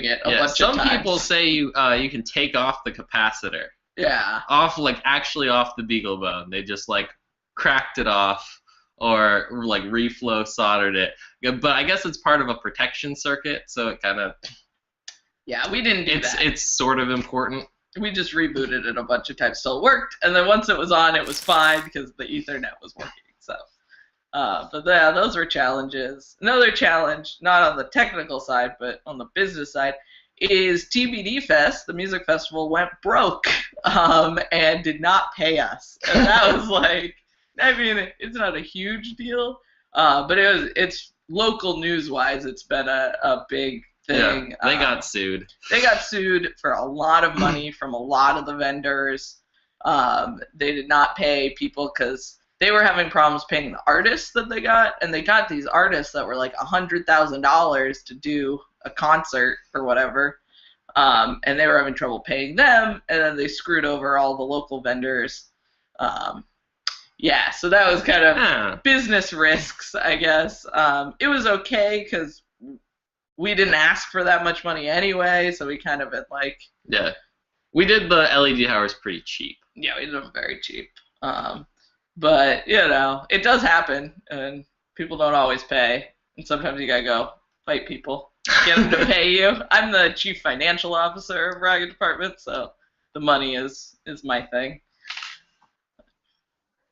it a bunch of some times. people say you can take off the capacitor. Yeah. Actually off the beagle bone. They just like cracked it off or like reflow soldered it. Yeah, but I guess it's part of a protection circuit, so it kind of Yeah, we didn't do that. It's sort of important. We just rebooted it a bunch of times till it worked, and then once it was on, it was fine because the Ethernet was working. So, but yeah, those were challenges. Another challenge, not on the technical side, but on the business side, is TBD Fest, the music festival, went broke and did not pay us. And that was like, I mean, it's not a huge deal, but it's local news-wise, it's been a big thing. Yeah, they got sued. They got sued for a lot of money from a lot of the vendors. They did not pay people because they were having problems paying the artists that they got, and they got these artists that were like $100,000 to do a concert or whatever, and they were having trouble paying them, and then they screwed over all the local vendors. Yeah, so that was kind of business risks, I guess. It was okay because we didn't ask for that much money anyway, so we kind of been like... Yeah, we did the LED towers pretty cheap. Yeah, we did them very cheap. But, you know, it does happen, and people don't always pay, and sometimes you gotta go fight people, get them to pay you. I'm the chief financial officer of Ragged Department, so the money is my thing.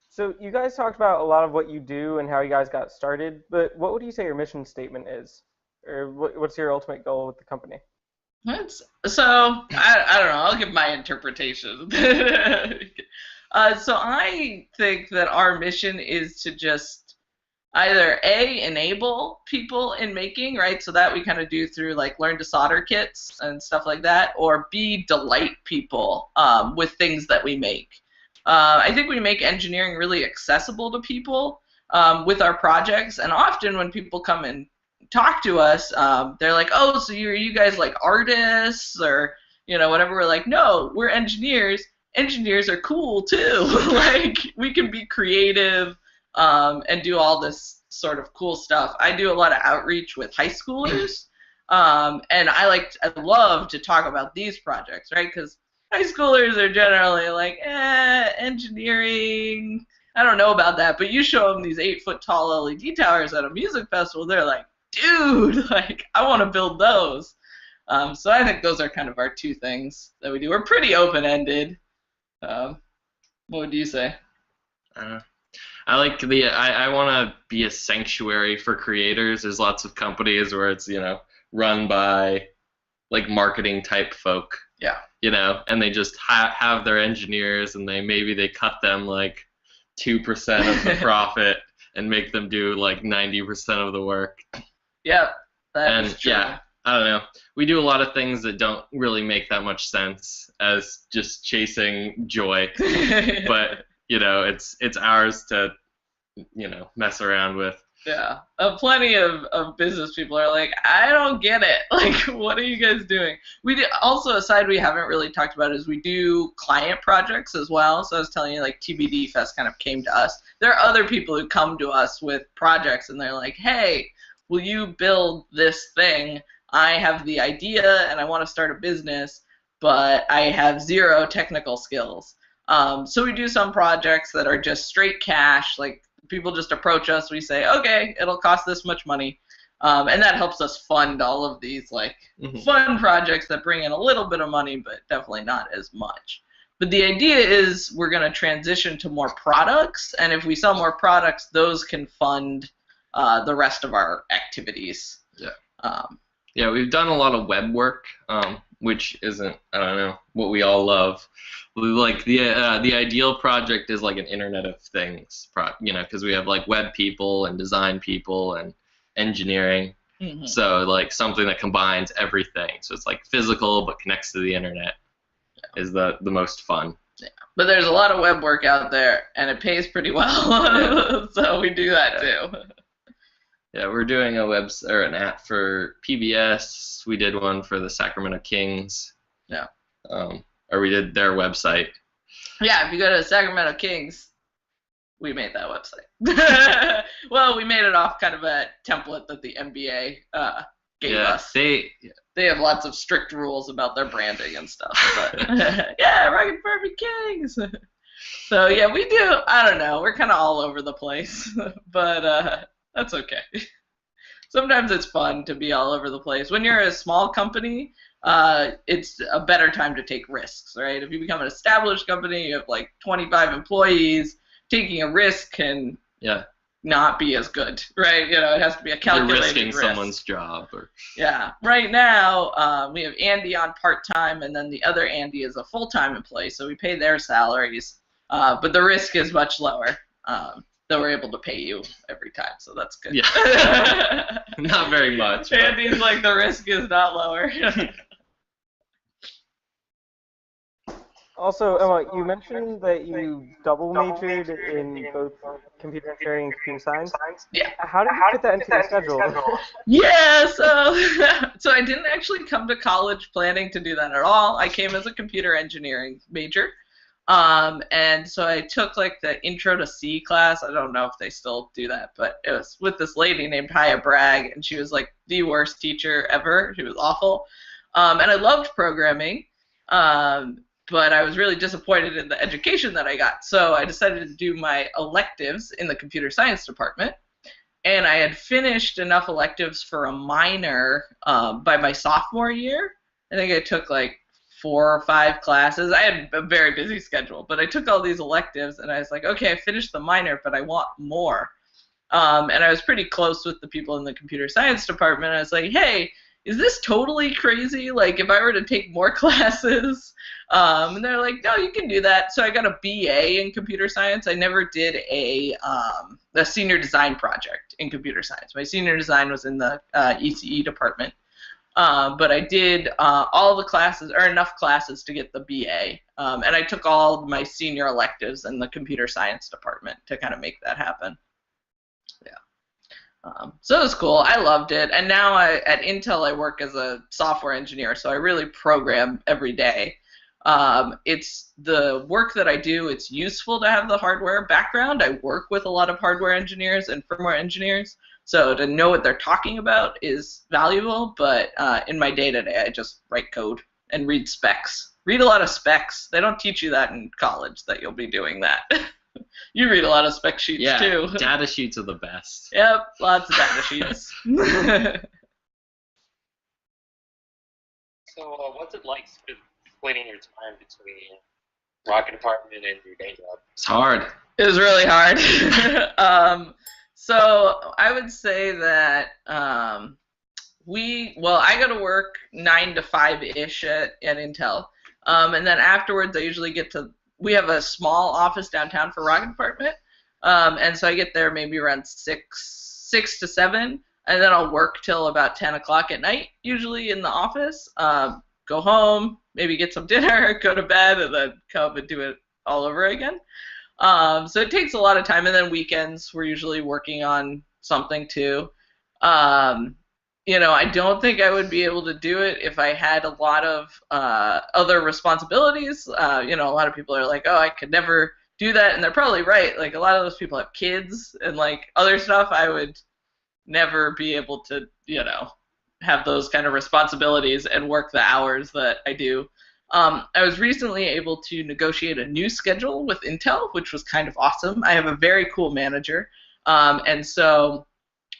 So you guys talked about a lot of what you do and how you guys got started, but what would you say your mission statement is? Or what's your ultimate goal with the company? So, I don't know, I'll give my interpretation. So I think that our mission is to just either A, enable people in making, right, so that we kind of do through like learn to solder kits and stuff like that, or B, delight people with things that we make. I think we make engineering really accessible to people with our projects, and often when people come and talk to us, they're like, oh, so are you guys like artists or, you know, whatever. We're like, no, we're engineers. Engineers are cool too. Like, we can be creative and do all this sort of cool stuff. I do a lot of outreach with high schoolers, and I love to talk about these projects, right? Because high schoolers are generally like, engineering, I don't know about that. But you show them these 8-foot tall LED towers at a music festival, they're like, dude, like, I want to build those. So I think those are kind of our two things that we do. We're pretty open-ended. What would you say? I like I want to be a sanctuary for creators. There's lots of companies where it's, you know, run by like marketing type folk. Yeah. You know, and they just have their engineers, and maybe they cut them like 2% of the profit and make them do like 90% of the work. Yeah, that is true. Yeah, I don't know. We do a lot of things that don't really make that much sense as just chasing joy, but you know, it's ours to, you know, mess around with. Yeah, plenty of business people are like, I don't get it. Like, what are you guys doing? We do, also, a side we haven't really talked about is we do client projects as well. So I was telling you, like, TBD Fest kind of came to us. There are other people who come to us with projects, and they're like, hey, will you build this thing? I have the idea, and I want to start a business, but I have zero technical skills. So we do some projects that are just straight cash, like, people just approach us, we say, okay, it'll cost this much money, and that helps us fund all of these like fun projects that bring in a little bit of money, but definitely not as much. But the idea is we're going to transition to more products, and if we sell more products, those can fund the rest of our activities. Yeah. Yeah, we've done a lot of web work, which isn't, I don't know, what we all love. Like the ideal project is like an Internet of Things, you know, because we have like web people and design people and engineering. So like something that combines everything. So it's like physical but connects to the internet is the most fun. Yeah. But there's a lot of web work out there, and it pays pretty well. So we do that too. Yeah, we're doing an app for PBS. We did one for the Sacramento Kings. Yeah. Or we did their website. Yeah, if you go to Sacramento Kings, we made that website. Well, we made it off kind of a template that the NBA gave Yeah, us. They have lots of strict rules about their branding and stuff. But yeah, Rocket Department Kings. So yeah, we do. I don't know. We're kind of all over the place, but that's okay. Sometimes it's fun to be all over the place. When you're a small company, it's a better time to take risks, right? If you become an established company, you have like 25 employees, taking a risk can not be as good, right? You know, it has to be a calculated You're risking risk. someone's job. Yeah. Right now, we have Andy on part-time, and then the other Andy is a full-time employee, so we pay their salaries. But the risk is much lower. That we're able to pay you every time, so that's good. Yeah. Not very much. Andy's like, the risk is not lower. Also, Emma, you mentioned that you double majored in both computer engineering and computer science. Yeah. How did you fit that into your schedule? Yeah, so I didn't actually come to college planning to do that at all. I came as a computer engineering major. And so I took like the Intro to C class. I don't know if they still do that, but it was with this lady named Haya Bragg, and she was like the worst teacher ever. She was awful. And I loved programming, but I was really disappointed in the education that I got. So I decided to do my electives in the computer science department. And I had finished enough electives for a minor by my sophomore year. I think I took like 4 or 5 classes. I had a very busy schedule, but I took all these electives, and I was like, okay, I finished the minor, but I want more. And I was pretty close with the people in the computer science department. I was like, hey, is this totally crazy? Like, if I were to take more classes? And they're like, no, you can do that. So I got a BA in computer science. I never did a senior design project in computer science. My senior design was in the ECE department. But I did all the classes, or enough classes to get the BA. And I took all my senior electives in the computer science department to kind of make that happen. Yeah. So it was cool. I loved it. And now at Intel I work as a software engineer, so I really program every day. It's the work that I do, it's useful to have the hardware background. I work with a lot of hardware engineers and firmware engineers. So to know what they're talking about is valuable, but in my day-to-day, I just write code and read specs. Read a lot of specs. They don't teach you that in college, that you'll be doing that. You read a lot of spec sheets, too. Yeah, data sheets are the best. Yep, lots of data sheets. So what's it like splitting your time between rocket department and your day job? It's hard. It was really hard. So I would say that I go to work 9 to 5-ish at Intel. And then afterwards I usually we have a small office downtown for rocket department. And so I get there maybe around 6 to 7, and then I'll work till about 10 o'clock at night, usually in the office. Go home, maybe get some dinner, go to bed, and then come and do it all over again. So it takes a lot of time, and then weekends we're usually working on something too. I don't think I would be able to do it if I had a lot of other responsibilities. A lot of people are like, oh, I could never do that, and they're probably right. Like, a lot of those people have kids and like other stuff. I would never be able to, have those kind of responsibilities and work the hours that I do. I was recently able to negotiate a new schedule with Intel, which was kind of awesome. I have a very cool manager, and so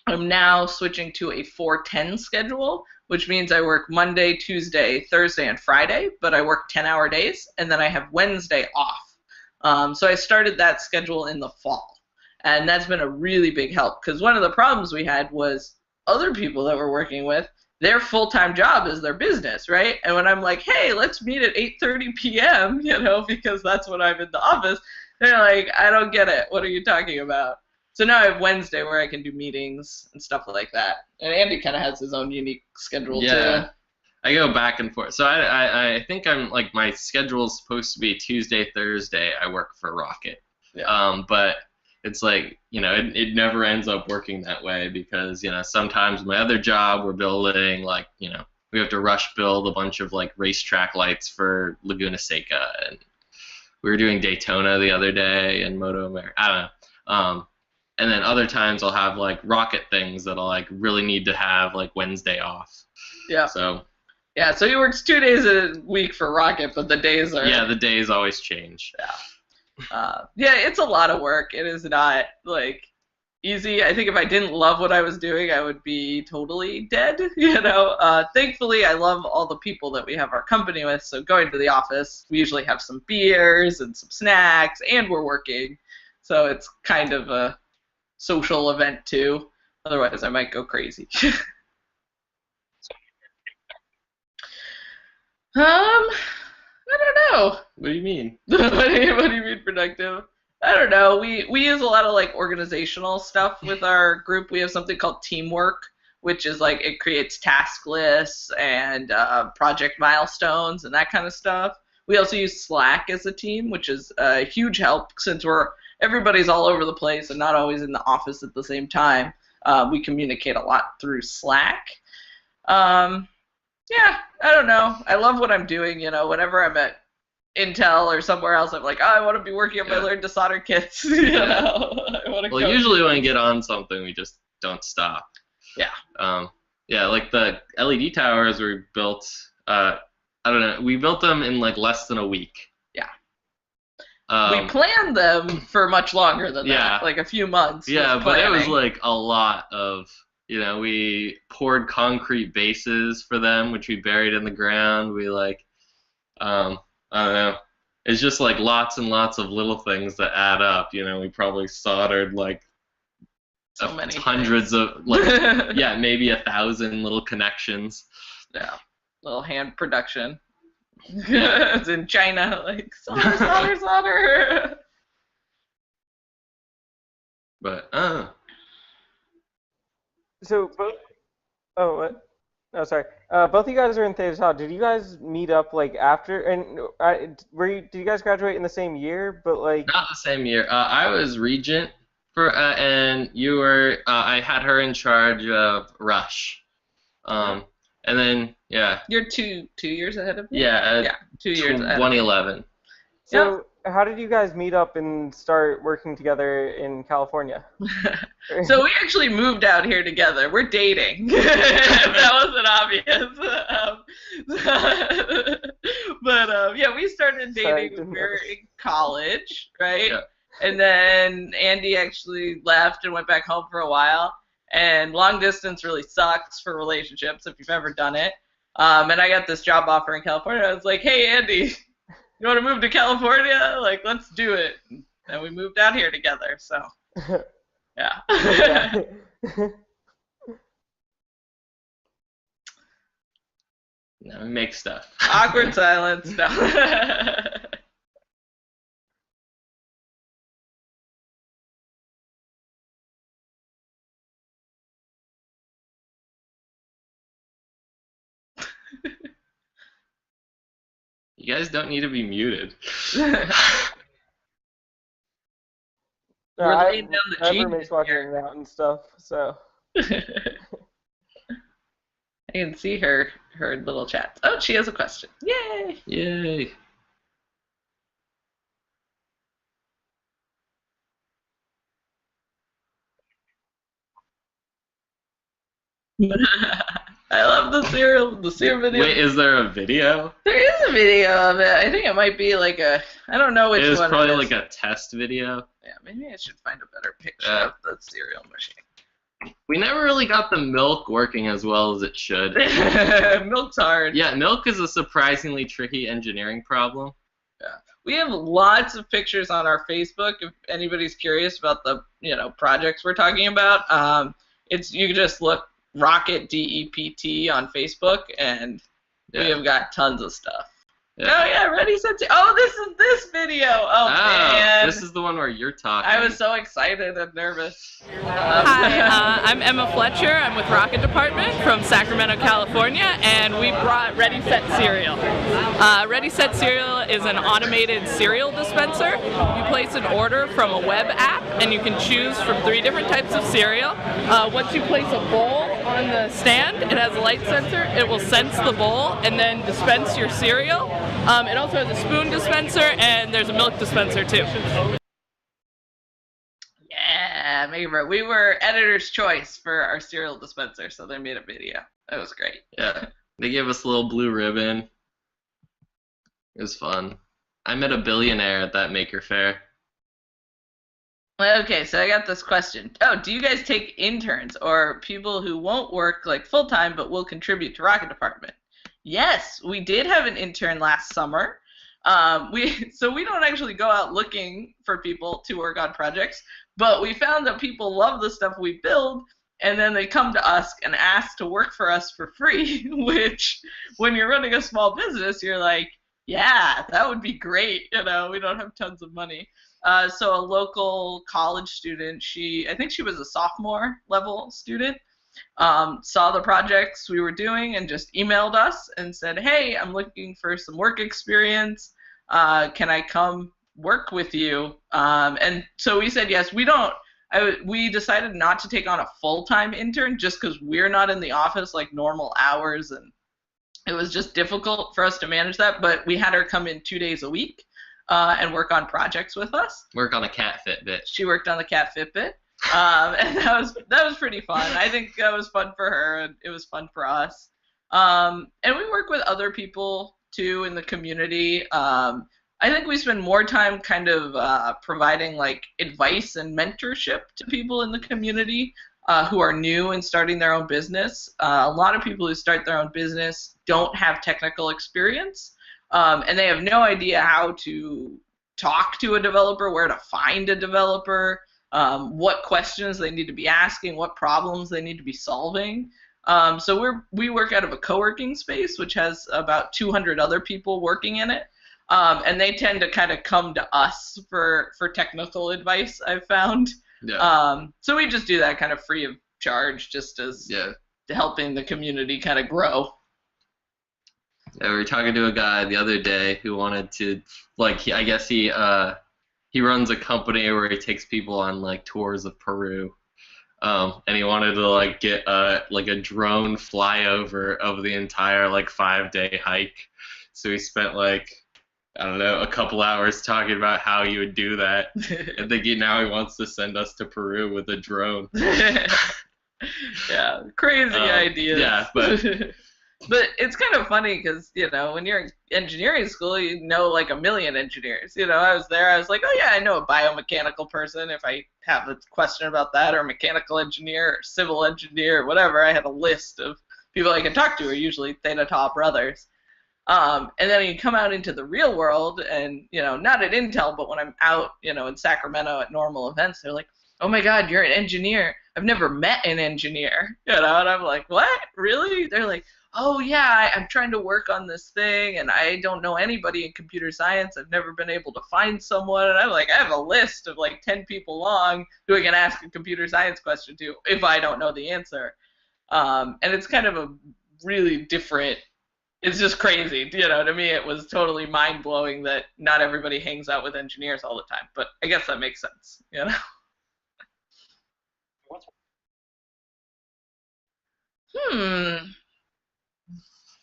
I'm now switching to a 4-10 schedule, which means I work Monday, Tuesday, Thursday, and Friday, but I work 10-hour days, and then I have Wednesday off. So I started that schedule in the fall, and that's been a really big help, because one of the problems we had was other people that we're working with, their full-time job is their business, right? And when I'm like, hey, let's meet at 8:30 p.m., because that's when I'm in the office, they're like, I don't get it. What are you talking about? So now I have Wednesday where I can do meetings and stuff like that. And Andy kind of has his own unique schedule, too. I go back and forth. So I think I'm, like, my schedule's supposed to be Tuesday, Thursday, I work for Rocket. Yeah. But it's like, it never ends up working that way because, sometimes my other job we're building, like, we have to rush build a bunch of, like, racetrack lights for Laguna Seca. And we were doing Daytona the other day and Moto America. I don't know. And then other times I'll have like rocket things that I'll like really need to have like Wednesday off. Yeah. So Yeah, so he works 2 days a week for Rocket, but the days are... yeah, the days always change. Yeah, it's a lot of work. It is not, like, easy. I think if I didn't love what I was doing, I would be totally dead, you know? Thankfully, I love all the people that we have our company with, so going to the office, we usually have some beers and some snacks, and we're working. So it's kind of a social event, too. Otherwise, I might go crazy. I don't know. What do you mean? What do you mean productive? I don't know. We use a lot of like organizational stuff with our group. We have something called teamwork, which is like it creates task lists and project milestones and that kind of stuff. We also use Slack as a team, which is a huge help since everybody's all over the place and not always in the office at the same time. We communicate a lot through Slack. Yeah, I don't know. I love what I'm doing, you know. Whenever I'm at Intel or somewhere else, I'm like, oh, I want to be working on my learn to solder kits. You know? Well, usually when we get on something, we just don't stop. Yeah. Yeah, like the LED towers were built. I don't know. We built them in like less than a week. Yeah. We planned them for much longer than that, like a few months. Yeah, but it was like a lot of. You know, we poured concrete bases for them, which we buried in the ground. We like, I don't know. It's just like lots and lots of little things that add up. You know, we probably soldered like so many hundreds of, like, yeah, maybe 1,000 little connections. Yeah, little hand production. It's in China, like solder. But, So both. Oh, what? Oh, sorry. Both of you guys are in Theta Tau. Did you guys meet up like after? And did you guys graduate in the same year? But like. Not the same year. I was regent for, and you were. I had her in charge of Rush. And then You're two years ahead of me. Yeah. 2 years ahead. 2011. So how did you guys meet up and start working together in California? So we actually moved out here together. We're dating. That wasn't obvious. But yeah, we started dating when we were in college, right? Yeah. And then Andy actually left and went back home for a while. And long distance really sucks for relationships if you've ever done it. And I got this job offer in California. I was like, hey, Andy, you want to move to California? Like, let's do it. And we moved out here together, so. Yeah. No, we make stuff. Awkward silence. No. You guys don't need to be muted. We're laying down the gene makes watching Hangout and stuff, so. I can see her little chat. Oh, she has a question. Yay! Yay! I love the cereal video. Wait, is there a video? There is a video of it. I think it might be like I don't know which one. It was probably like a test video. Yeah, maybe I should find a better picture of the cereal machine. We never really got the milk working as well as it should. Milk's hard. Yeah, milk is a surprisingly tricky engineering problem. Yeah. We have lots of pictures on our Facebook if anybody's curious about the projects we're talking about. You can just look Rocket DEPT on Facebook, and we have got tons of stuff. Yeah. Oh yeah, Ready Set Zero. Oh, this is this video. Oh man, this is the one where you're talking. I was so excited and nervous. Hi, I'm Emma Fletcher. I'm with Rocket Department from Sacramento, California, and we brought Ready Set Cereal. Ready Set Cereal is an automated cereal dispenser. You place an order from a web app, and you can choose from 3 different types of cereal. Once you place a bowl on the stand, it has a light sensor. It will sense the bowl and then dispense your cereal. It also has a spoon dispenser, and there's a milk dispenser too. Yeah, favorite. We were editor's choice for our cereal dispenser, so they made a video. That was great. Yeah. They gave us a little blue ribbon. It was fun. I met a billionaire at that maker fair. Okay, so I got this question. Oh, do you guys take interns or people who won't work like full-time but will contribute to Rocket Department? Yes, we did have an intern last summer. So we don't actually go out looking for people to work on projects, but we found that people love the stuff we build, and then they come to us and ask to work for us for free, which when you're running a small business, you're like, yeah, that would be great. You know, we don't have tons of money. So a local college student, I think she was a sophomore level student, saw the projects we were doing and just emailed us and said, hey, I'm looking for some work experience. Can I come work with you? And so we said yes. We decided not to take on a full-time intern just because we're not in the office like normal hours, and it was just difficult for us to manage that. But we had her come in 2 days a week and work on projects with us. Work on a cat Fitbit. She worked on the cat Fitbit. And that was pretty fun. I think that was fun for her, and it was fun for us. And we work with other people too in the community. I think we spend more time kind of providing like advice and mentorship to people in the community who are new and starting their own business. A lot of people who start their own business don't have technical experience, and they have no idea how to talk to a developer, where to find a developer, what questions they need to be asking, what problems they need to be solving. So we work out of a co-working space, which has about 200 other people working in it. And they tend to kind of come to us for technical advice, I've found. Yeah. So we just do that kind of free of charge, just as helping the community kind of grow. Yeah, we were talking to a guy the other day who wanted to, I guess he runs a company where he takes people on like tours of Peru, and he wanted to get a drone flyover of the entire 5-day hike. So he spent I don't know, a couple hours talking about how you would do that. I think now he wants to send us to Peru with a drone. Yeah, crazy ideas. Yeah, but but it's kind of funny because, when you're in engineering school, you know a million engineers. I was there, I was like, oh yeah, I know a biomechanical person if I have a question about that, or a mechanical engineer, or civil engineer, or whatever. I had a list of people I could talk to, are usually Theta Tau brothers. And then you come out into the real world, and, not at Intel, but when I'm out, in Sacramento at normal events, they're like, oh my God, you're an engineer. I've never met an engineer, and I'm like, what? Really? They're like, oh yeah, I'm trying to work on this thing, and I don't know anybody in computer science. I've never been able to find someone. And I'm like, I have a list of 10 people long who I can ask a computer science question to if I don't know the answer. And it's kind of a really different, it's just crazy. To me, it was totally mind-blowing that not everybody hangs out with engineers all the time. But I guess that makes sense,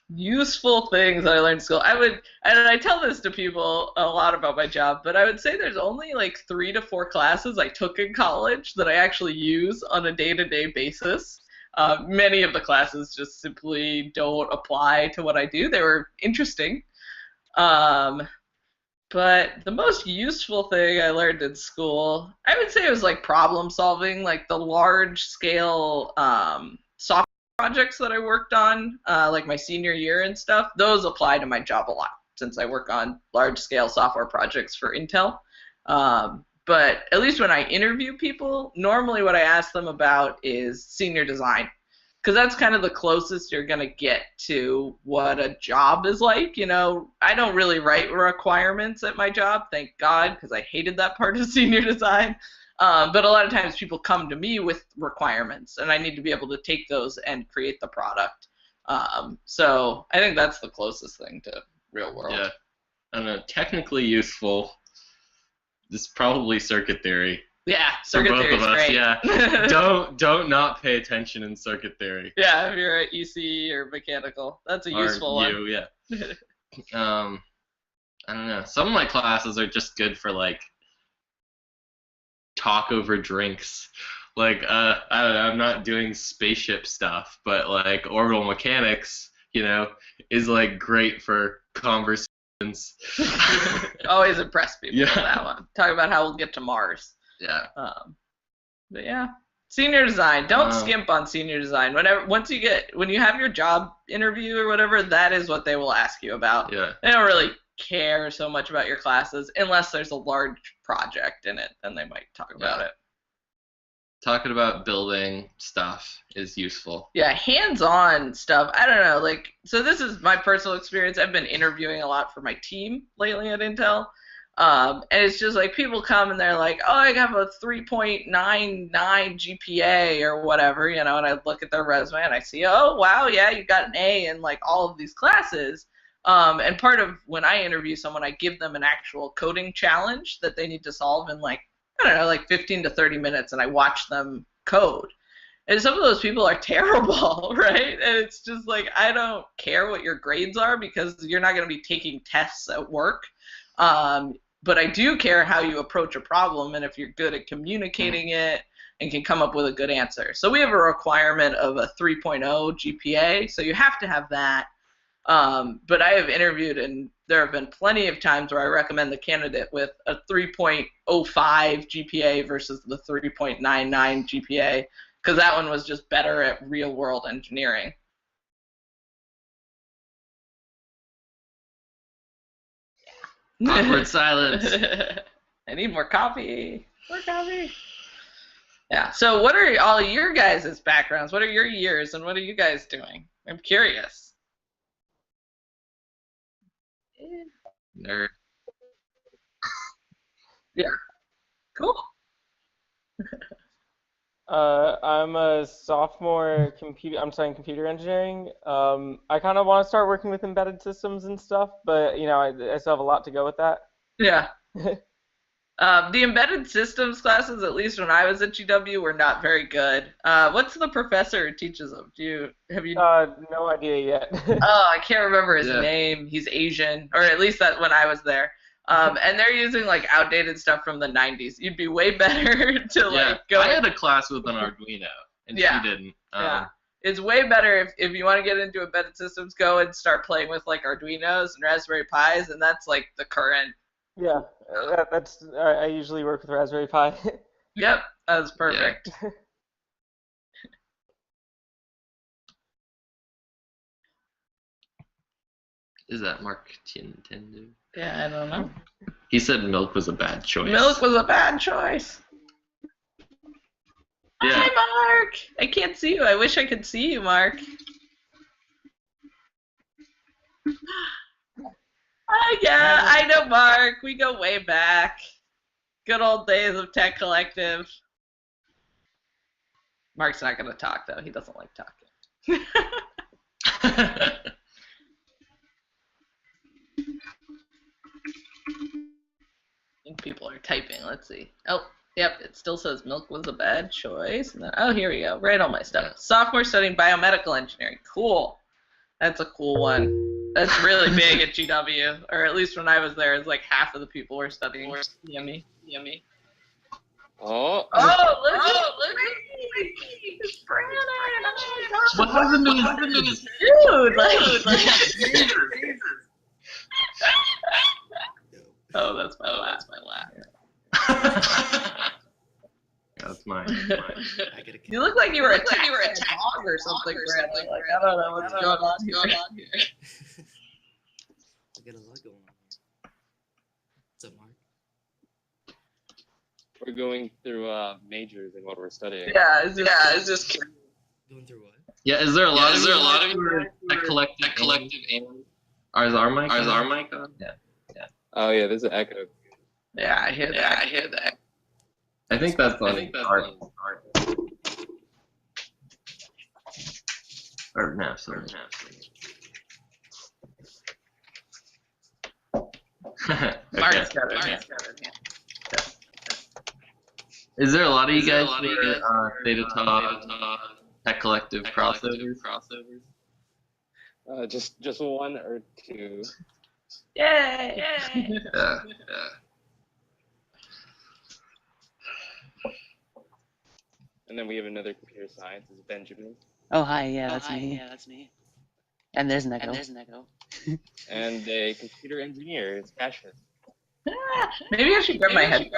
Useful things that I learned in school. And I tell this to people a lot about my job, but I would say there's only 3 to 4 classes I took in college that I actually use on a day-to-day basis. Many of the classes just simply don't apply to what I do. They were interesting. But the most useful thing I learned in school, I would say it was problem solving, the large-scale software projects that I worked on, my senior year and stuff. Those apply to my job a lot since I work on large-scale software projects for Intel. But at least when I interview people, normally what I ask them about is senior design, because that's kind of the closest you're going to get to what a job is like. I don't really write requirements at my job, thank God, because I hated that part of senior design. But a lot of times people come to me with requirements, and I need to be able to take those and create the product. So I think that's the closest thing to real world. Yeah. I don't know, technically useful. This is probably circuit theory. Yeah, circuit for both theory of is us. great. Yeah. don't not pay attention in circuit theory. Yeah, if you're at EC or mechanical, that's a useful one. Yeah. I don't know. Some of my classes are just good for talk over drinks. like I don't know, I'm not doing spaceship stuff, but like orbital mechanics, is like great for conversations. Always impress people with Yeah. that one. Talk about how we'll get to Mars. Yeah. But yeah, senior design. Don't Wow. skimp on senior design. When you have your job interview or whatever, that is what they will ask you about. Yeah. They don't really care so much about your classes unless there's a large project in it. Then they might talk about it. Talking about building stuff is useful. Yeah, hands-on stuff. I don't know. Like, so this is my personal experience. I've been interviewing a lot for my team lately at Intel. And it's just like people come and they're like, oh, I have a 3.99 GPA or whatever, and I look at their resume and I see, oh, wow, yeah, you got an A in like all of these classes. And part of when I interview someone, I give them an actual coding challenge that they need to solve in like, I don't know, like 15 to 30 minutes, and I watch them code. And some of those people are terrible, right? And it's just like, I don't care what your grades are because you're not going to be taking tests at work. But I do care how you approach a problem and if you're good at communicating it and can come up with a good answer. So we have a requirement of a 3.0 GPA, so you have to have that. But I have interviewed, and there have been plenty of times where I recommend the candidate with a 3.05 GPA versus the 3.99 GPA, because that one was just better at real-world engineering. Awkward silence. I need more coffee. More coffee. Yeah, so what are all your guys' backgrounds? What are your years, and what are you guys doing? I'm curious. Nerd. Yeah. Cool. I'm a sophomore I'm studying computer engineering. I kind of want to start working with embedded systems and stuff, but I still have a lot to go with that. Yeah. The embedded systems classes, at least when I was at GW, were not very good. What's the professor who teaches them? Have you? No idea yet. Oh, I can't remember his Yeah. name. He's Asian, or at least that when I was there. And they're using like outdated stuff from the 90s. You'd be way better to like go. I had a class with an Arduino, and Yeah. she didn't. Yeah. It's way better if you want to get into embedded systems, go and start playing with like Arduinos and Raspberry Pis, and that's like the current. Yeah, I usually work with Raspberry Pi. Yep, that's perfect. Is that Mark Nintendo? Yeah, I don't know. He said milk was a bad choice. Milk was a bad choice. Yeah. Hi, Mark. I can't see you. I wish I could see you, Mark. Yeah, I know Mark. We go way back. Good old days of Tech Collective. Mark's not going to talk, though. He doesn't like talking. I think people are typing. Let's see. Oh, yep. It still says milk was a bad choice. And then, oh, here we go. Right on my stuff. Sophomore studying biomedical engineering. Cool. That's a cool one. That's really big at GW, or at least when I was there, it's like half of the people were studying CME. Oh. Look at me! It's Brandon! Oh my God. What happened to his Dude, oh, that's my laugh. That's mine. You look like you were attacked by a dog or something, Brandon. Like, I don't know what's going on here. I got a lot going on here. What's up, Mark? We're going through majors and what we're studying. It's just Going through what? Yeah, is there a lot of you at collective and Ours our mic on? Yeah. Oh yeah, there's an echo. Yeah, I hear that. I think that's on art. Or no, sorry. Mark's got it. Okay. Is there a lot of you guys who are Theta Tau Tech Collective crossovers? Just one or two. Yay! And then we have another computer science, is Benjamin. Oh, hi, yeah, that's me. And there's an echo. And a computer engineer is Cassius. Maybe I should grab my headphones.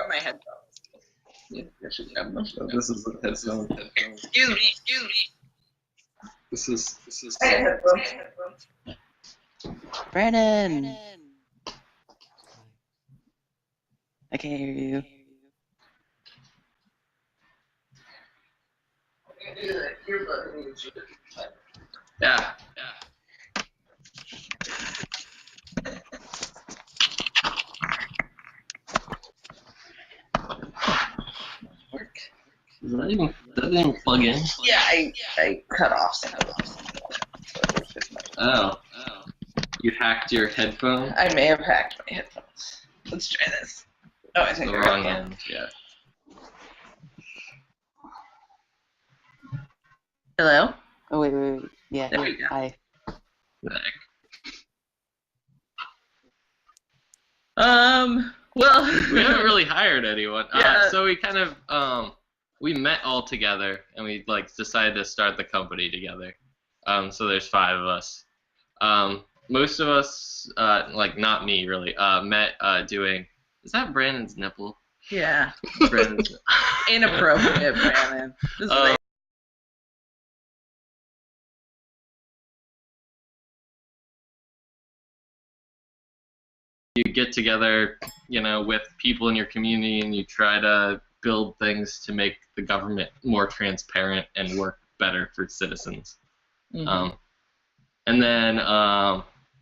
Maybe I should grab them. So this is the headphone. Excuse me. This is. I have headphones. Brandon! I can't hear you. Yeah. Does that even plug in? Yeah, I cut off some. Oh. You hacked your headphone? I may have hacked my headphones. Let's try this. Oh, I think The I wrong got end, yeah. Hello? Oh, wait. Yeah. There we go. Hi. Well, We haven't really hired anyone. Yeah. So we kind of, we met all together and we decided to start the company together. So there's 5 of us. Most of us, not me really, met doing, is that Brandon's nipple? yeah. Brandon's, Inappropriate, Brandon. This is you get together, with people in your community and you try to build things to make the government more transparent and work better for citizens. And then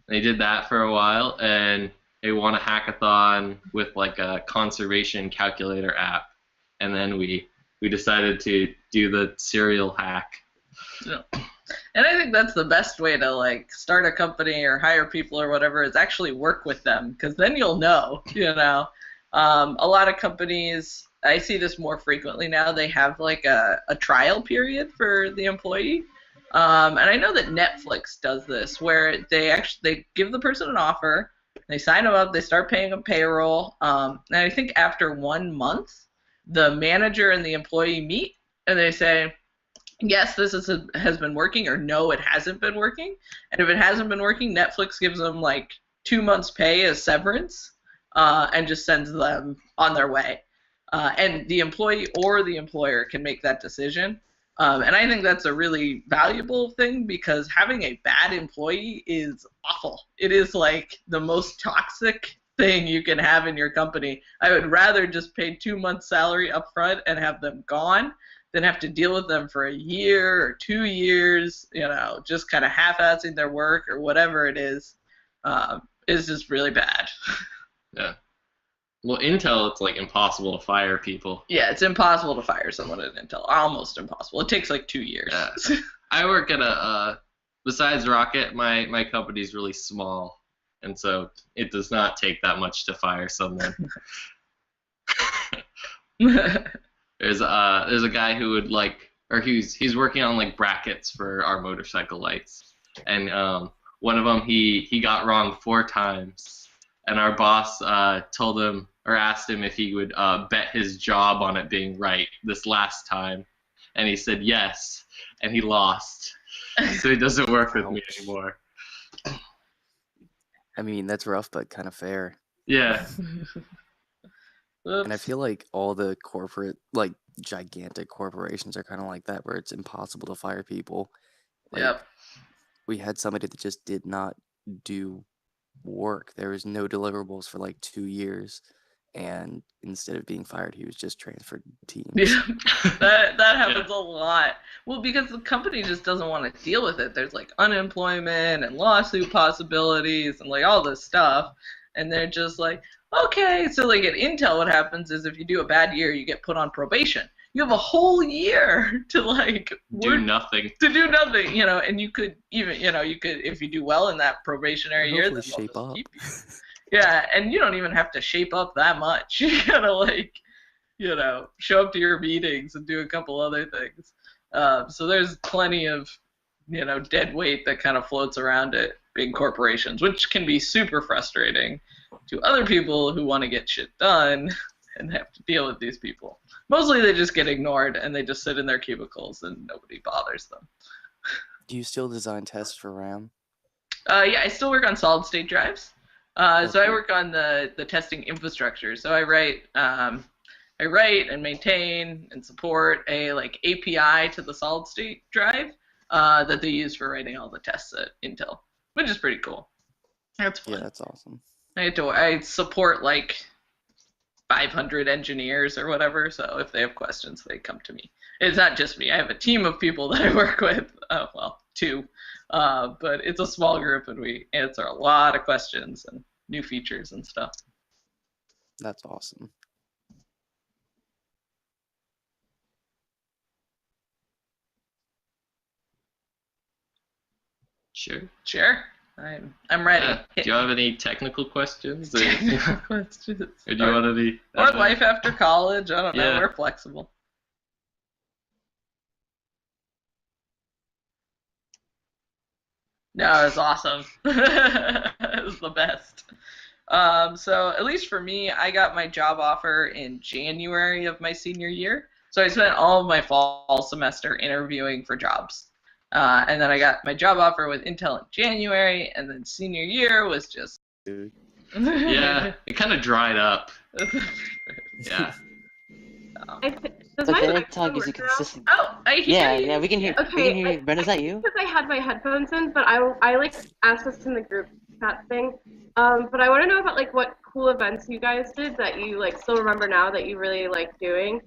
they did that for a while, and they won a hackathon with a conservation calculator app, and then we decided to do the serial hack. Yeah. And I think that's the best way to start a company or hire people or whatever is actually work with them, because then you'll know. A lot of companies, I see this more frequently now, they have a trial period for the employee. And I know that Netflix does this, where they give the person an offer, they sign them up, they start paying them payroll, and I think after 1 month, the manager and the employee meet, and they say, yes, this has been working, or no, it hasn't been working. And if it hasn't been working, Netflix gives them 2 months' pay as severance, and just sends them on their way. And the employee or the employer can make that decision. And I think that's a really valuable thing, because having a bad employee is awful. It is the most toxic thing you can have in your company. I would rather just pay 2 months' salary up front and have them gone than have to deal with them for a year or 2 years, just kind of half-assing their work or whatever it is just really bad. Yeah. Well, Intel, it's impossible to fire people. Yeah, it's impossible to fire someone at Intel. Almost impossible. It takes 2 years. Yeah. I work at besides Rocket, my company's really small, and so it does not take that much to fire someone. There's a guy who would he's working on brackets for our motorcycle lights, and one of them he got wrong 4 times, and our boss told him or asked him if he would bet his job on it being right this last time, and he said yes, and he lost, so he doesn't work with me anymore. I mean, that's rough, but kind of fair. Yeah. And I feel like all the corporate, gigantic corporations are kind of like that, where it's impossible to fire people. Yep. We had somebody that just did not do work. There was no deliverables for 2 years, and instead of being fired, he was just transferred teams. Yeah, that happens a lot. Well, because the company just doesn't want to deal with it. There's unemployment and lawsuit possibilities and all this stuff, and they're just okay. So at Intel, what happens is if you do a bad year, you get put on probation. You have a whole year to do nothing. To do nothing, and you could even, if you do well in that probationary year, then shape they'll up. just keep you. Yeah, and you don't even have to shape up that much. You gotta show up to your meetings and do a couple other things. So there's plenty of, dead weight that kind of floats around at big corporations, which can be super frustrating to other people who want to get shit done and have to deal with these people. Mostly they just get ignored and they just sit in their cubicles and nobody bothers them. Do you still design tests for RAM? Yeah, I still work on solid state drives. So I Okay. work on the testing infrastructure. So I write and maintain and support a like API to the solid state drive that they use for writing all the tests at Intel, which is pretty cool. That's fun. Yeah, that's awesome. I support like 500 engineers or whatever, so if they have questions, they come to me. It's not just me. I have a team of people that I work with. Well, two. But it's a small group, and we answer a lot of questions and new features and stuff. That's awesome. Sure. Sure. I'm ready. Do you have any technical questions? Or, Technical questions. or do you want to be? Or life after college. I don't know. Yeah. We're flexible. No, it was awesome. It was the best. So at least for me, I got my job offer in January of my senior year. So I spent all of my fall semester interviewing for jobs. And then I got my job offer with Intel in January, and then senior year was just... Dude. Yeah, it kind of dried up. Yeah. It's Does my okay, microphone Tau gives you work now? consistent. Oh, I hear Yeah, you. yeah, we can hear. Okay, We can hear you. Brenda, is that you? Because I had my headphones in, but I like asked this in the group chat thing. But I want to know about like what cool events you guys did that you like still remember now that you really like doing.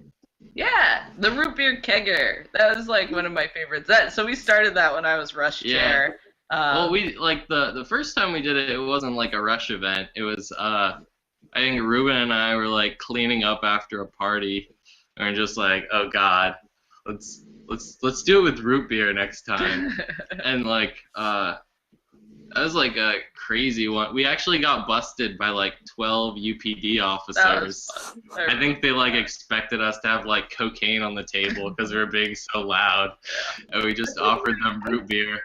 Yeah, the root beer kegger. That was like one of my favorites. So we started that when I was rush Yeah. chair. Well, we like the first time we did it. It wasn't like a rush event. It was I think Ruben and I were like cleaning up after a party, and we're just like, oh God, let's do it with root beer next time. And like that was like a crazy one. We actually got busted by like 12 UPD That officers. was fun. I think they like expected us to have like cocaine on the table because we were being so loud, and we just offered them root beer.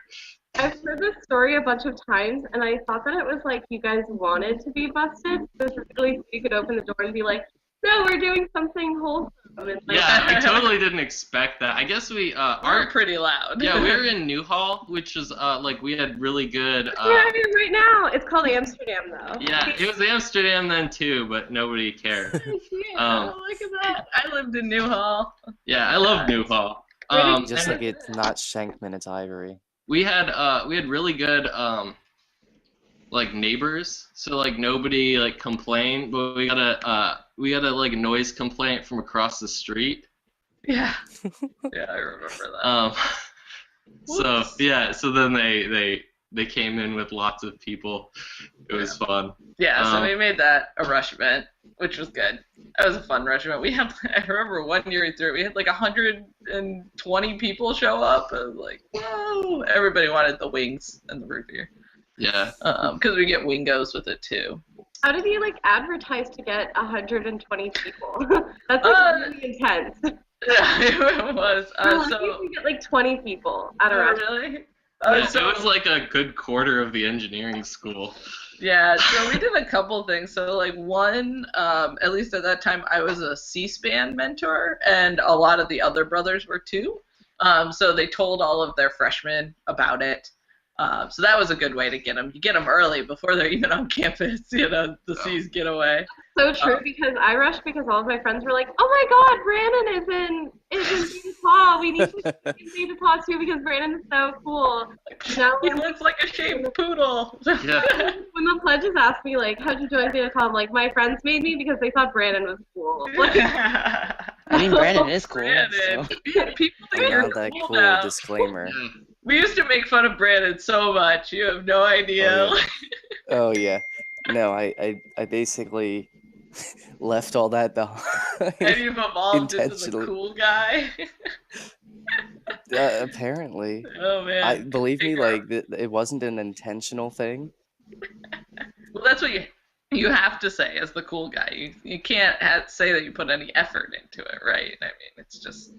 I've heard this story a bunch of times, and I thought that it was like you guys wanted to be busted, specifically so you could open the door and be like, no, we're doing something wholesome. And, like, Yeah, we totally didn't expect that. I guess we We're pretty loud. yeah, we were in Newhall, which is like we had really good That's where I am right now. It's called Amsterdam, though. yeah, it was Amsterdam then too, but nobody cared. Oh, look at that. I lived in Newhall. Yeah, I love Newhall. Just and like it's not Shankman, it's Ivory. we had really good like neighbors, so like nobody like complained, but we got a like noise complaint from across the street. Yeah. Yeah, I remember that. So Whoops. yeah, so then they came in with lots of people. It was fun. Yeah, so Um, we made that a rush event, which was good. That was a fun rush event. I remember one year through it, we had like 120 people show up. And like, whoa! Everybody wanted the wings and the root beer. Yeah. Because we get wingos with it too. How did you like advertise to get 120 people? That's like really intense. Yeah, it was. We're So lucky if we get like 20 people at a restaurant. really? Yeah, So it was like a good quarter of the engineering school. yeah, so we did a couple things. So like one, at least at that time, I was a C-SPAN mentor, and a lot of the other brothers were too. So they told all of their freshmen about it. So that was a good way to get them. You get them early before they're even on campus. You know, the C's get away. So true, because I rushed because all of my friends were like, "Oh my God, Brandon is in Theta Tau. We need to see Theta Tau too because Brandon is so cool." Now, He looks like a shaved poodle. Yeah. when the pledges asked me like, "How'd you join Theta Tau?" I'm like, "My friends made me because they thought Brandon was cool." Like, I mean, Brandon is cool. Brandon. So. People think And you're now that cool cool now. disclaimer. We used to make fun of Brandon so much. You have no idea. Oh, Oh yeah. No, I basically left all that And behind. you've evolved into the Intentionally. cool guy. Apparently. Oh man. Believe me, like it wasn't an intentional thing. Well, that's what you have to say as the cool guy. You can't say that you put any effort into it, right? I mean, it's just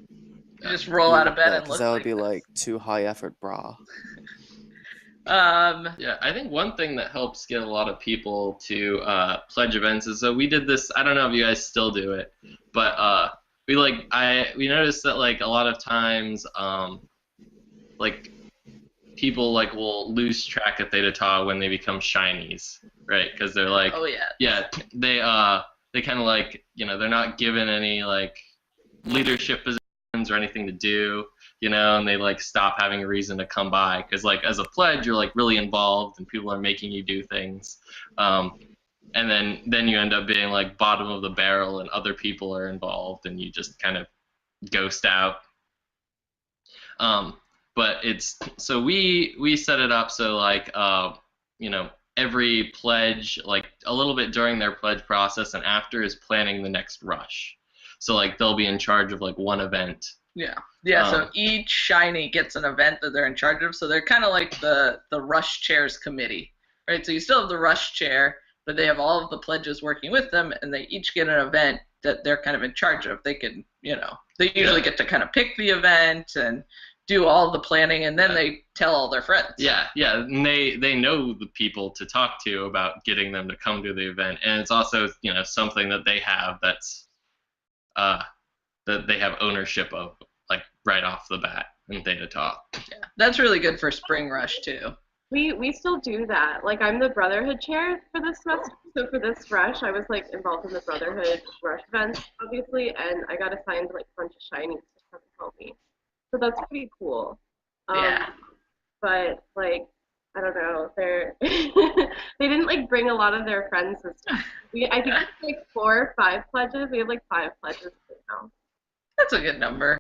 you just roll out of bed Yeah, and 'cause look that would like be this. like too high effort, brah. Yeah, I think one thing that helps get a lot of people to pledge events is, so we did this. I don't know if you guys still do it, but we noticed that like a lot of times like people like will lose track of Theta Tau when they become shinies, right? Because they're like, Oh yeah. yeah, they kind of like, they're not given any like leadership positions or anything to do, and they like stop having a reason to come by because like as a pledge you're like really involved and people are making you do things, and then you end up being like bottom of the barrel and other people are involved and you just kind of ghost out. But it's so we set it up so like every pledge, like a little bit during their pledge process and after, is planning the next rush. So like they'll be in charge of like one event. Yeah. So each shiny gets an event that they're in charge of. So they're kind of like the rush chairs committee, right? So you still have the rush chair, but they have all of the pledges working with them, and they each get an event that they're kind of in charge of. They can, they usually get to kind of pick the event and do all the planning, and then they tell all their friends. Yeah, and they know the people to talk to about getting them to come to the event, and it's also something that they have that's that they have ownership of, like right off the bat in Theta Tau. Yeah, that's really good for Spring Rush too. We still do that. Like I'm the Brotherhood chair for this semester, so for this rush, I was like involved in the Brotherhood rush events, obviously, and I got assigned like a bunch of shinies to come help me. So that's pretty cool. Yeah. But like, I don't know, they didn't like bring a lot of their friends and stuff. I think it's like 4 or 5 pledges. We have like 5 pledges right now. That's a good number.